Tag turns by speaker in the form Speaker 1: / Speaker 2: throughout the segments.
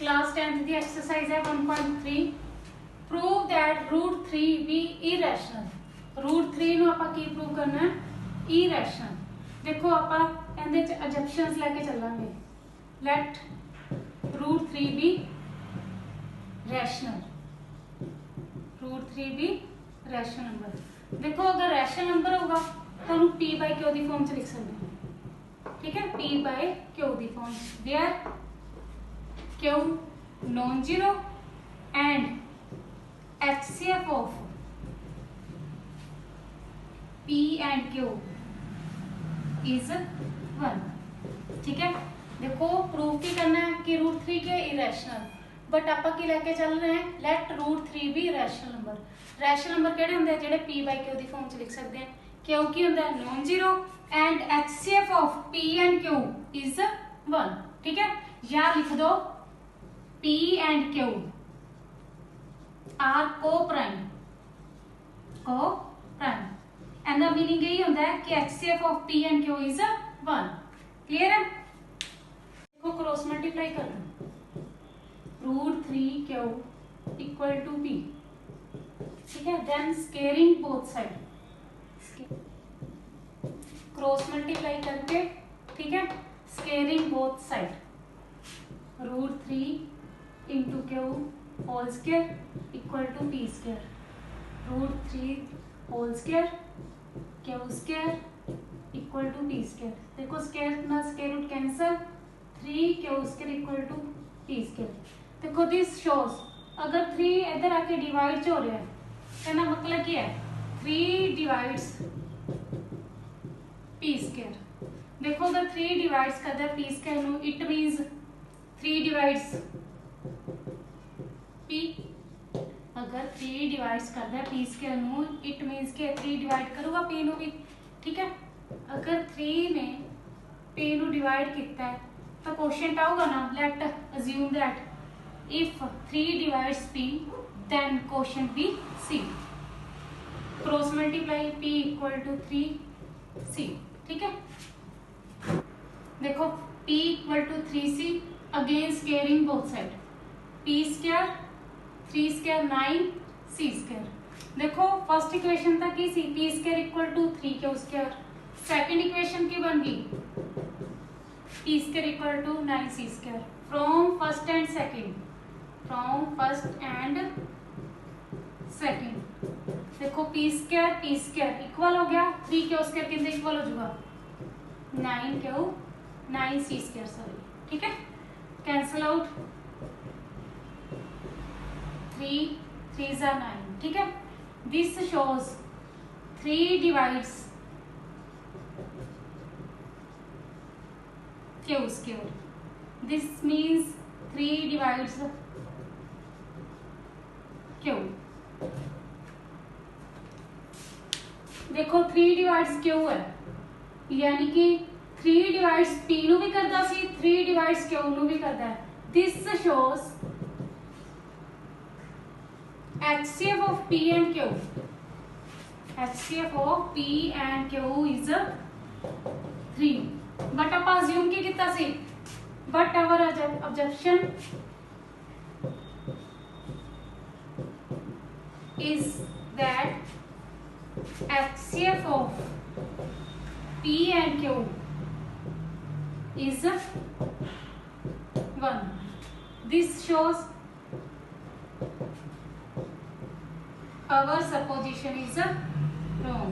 Speaker 1: Class 10th की exercise है 1.3 prove that root 3 be irrational. Root 3 ਨੂੰ ਆਪਾਂ ਕੀ ਪ੍ਰੂਵ ਕਰਨਾ ਹੈ? इरेशनल। देखो ਆਪਾਂ ਇਹਦੇ ਚ ਅਜੰਪਸ਼ਨਸ ਲੈ ਕੇ ਚੱਲਾਂਗੇ। Let root 3 be rational. Root 3 be rational number. देखो अगर रैशनल नंबर होगा तो हम p बाय क्यू की फॉर्म च लिख सकते हैं। ठीक है, p बाय क्यू की form where Q non zero and HCF of p and q is 1। ठीक है, देखो प्रूफ की करना है कि रूट 3 के इरेशनल, बट आप लेके चल रहे हैं लेट रूट 3 भी रैशनल नंबर। रैशनल नंबर केड़े होंगे जेडे p बाय q की फॉर्म च लिख सकते हैं। क्यों की होंगे non zero and HCF of p and q is 1। ठीक है, या लिख दो p and q are coprime and the meaning यही होता है कि HCF of p and q is 1। Clear है? देखो क्रॉस मल्टीप्लाई करना root 3 Q equal to p। ठीक है, then squaring both side cross multiply करके, ठीक है, squaring both side root 3 into Q whole square equal to p square root 3 whole square Q square equal to p square. देखो square ना square root cancel 3 Q square equal to p square. देखो this shows अगर 3 इधर आके divide हो रहा है कहना मतलब क्या है 3 डिवाइड्स p स्केयर। देखो अगर 3 डिवाइड्स करता है p स्केयर नु इट मींस 3 डिवाइड्स p। अगर 3 डिवाइड्स करता है p स्केयर नु इट मींस के 3 डिवाइड करूंगा p नु भी। ठीक है, अगर 3 ने p नु डिवाइड किया है तो क्वेश्चन आऊगा ना let assume that if 3 divides p then question be c। Cross multiply p equal to 3c। ठीक है, देखो p equal to 3c again squaring both side p square 3 square 9 c square. देखो first equation तक की सी p square equal to 3 Q square. Second equation की बन गई p square equal to 9c square from first and second देखो p square equal हो गया 3 क्यू स्क्वायर कितने इक्वल हो जाएगा 9c स्क्वायर सॉरी। ठीक है, कैंसिल आउट 3 3 are 9। ठीक है, this shows 3 divides Q square. This means 3 divides Q. देखो 3 डिवाइड्स क्यू है यानी कि 3 डिवाइड्स p नु भी करता सी 3 डिवाइड्स क्यू नु भी करता है। This shows HCF of p and q HCF of p and q is 3। But आप अज्यूम की कितना सी but our objection is that HCF of p and q is 1। this shows our supposition is wrong।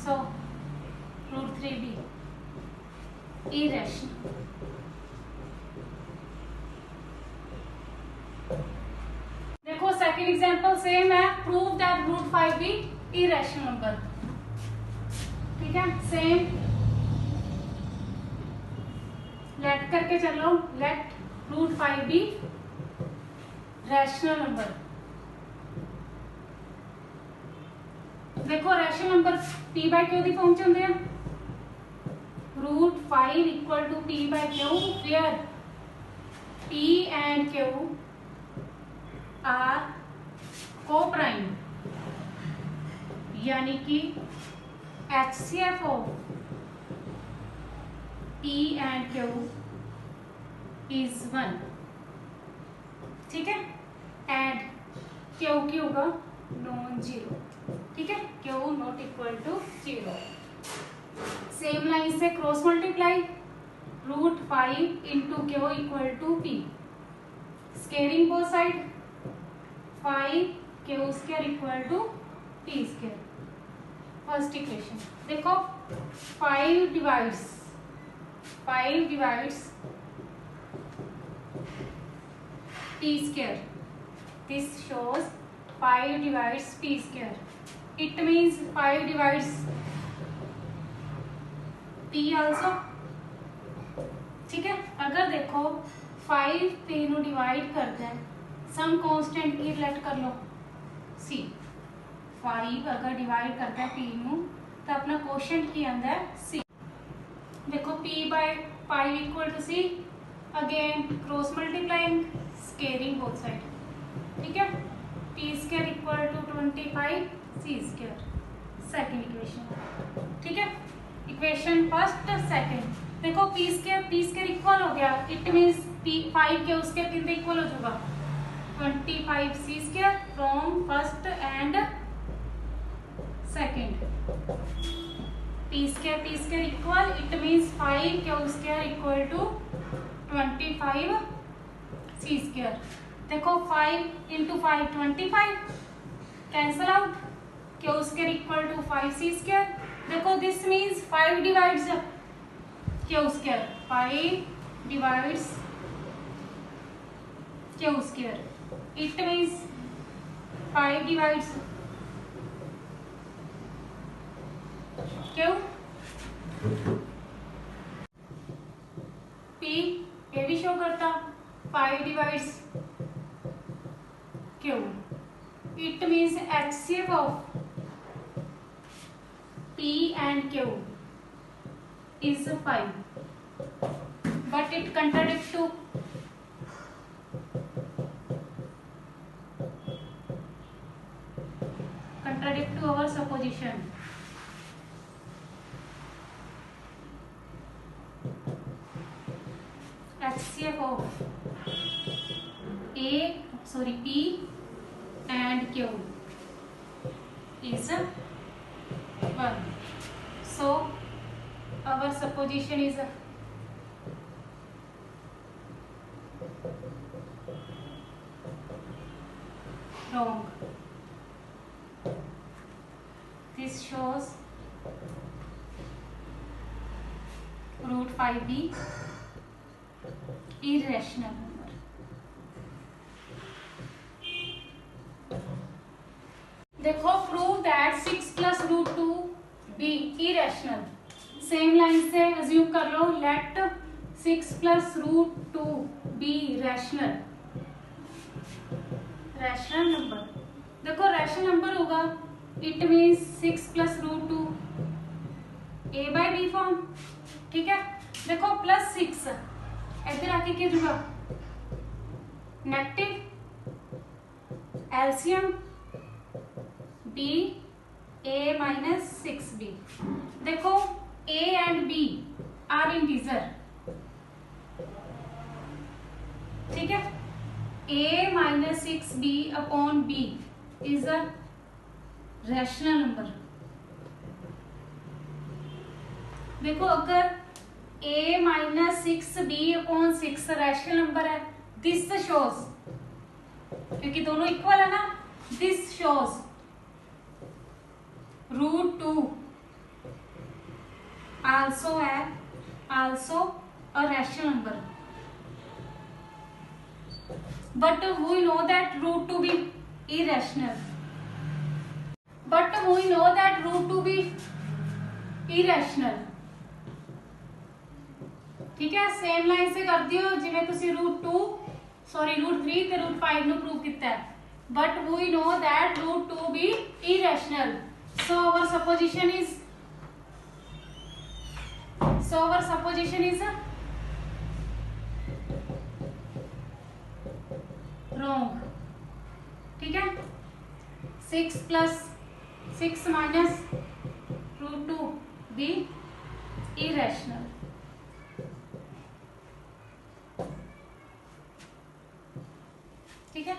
Speaker 1: so root 3b irrational। देखो second example same है prove that root 5b irrational number. ठीक है, same let करके चलो let root 5b rational number. देखो rational number p by q की form च होंगे root 5 equal to p by q where p and q are coprime यानी कि HCF of P and Q is 1, ठीक है। एंड Q की होगा नॉन जीरो, ठीक है, Q not equal to 0। Same line से cross multiply, root 5 into Q equal to P, squaring both side, 5 Q square equal to P square. First equation देखो, 5 divides P square, this shows 5 divides P square, it means 5 divides P also, ठीक है। अगर देखो 5 P नु divide करता है, some constant की late कर लो C, 5 अगर डिवाइड करता है P नु तो अपना क्वोशंट की अंदर C। देखो P by 5 equal to C, again cross multiplying, squaring both side, ठीक है। P square equal to 25 C square, second equation, ठीक है। इक्वेशन फर्स्ट सेकेंड देखो, P स्क्वायर इक्वल हो गया, इट मीन्स P5 के उसके कितने इक्वल हो जाएगा 25 C square from first and second. P square equal, it means 5 Q square equal to 25 C square. देखो 5 into 5 25, cancel out, Q square equal to 5 C square. देखो this means 5 divides Q square, 5 divides Q square, it means 5 divides Q। P ये भी show करता 5 divides Q, it means HCF of P and Q is 5, but it contradicts to our supposition। HCF of P and Q is 1, so our supposition is wrong। This shows root 5b irrational number। देखो prove that 6 plus root 2 be irrational. Same line से assume कर लो, let 6 plus root 2 be rational number. देखो rational number होगा, it means 6 plus root 2 a by b form, ठीक है। देखो plus 6 इधर आके क्या जुड़ा, negative LCM b a minus 6b। देखो a and b are integer, ठीक है। a minus 6b upon b is a rational number. देखो अगर a minus 6b upon 6 rational number है, दिस शोज, क्योंकि दोनों इक्वल है ना, this shows root 2 also a rational number, but we know that root 2 be irrational, ठीक है। Same line से कर दियो जिवें तुसी रूट 3 ते रूट 5 नु प्रूव किया है, but we know that root 2 be irrational, so our supposition is wrong, ठीक है। 6 प्लस 6 माइनस √2 बी इरेशनल। ठीक है।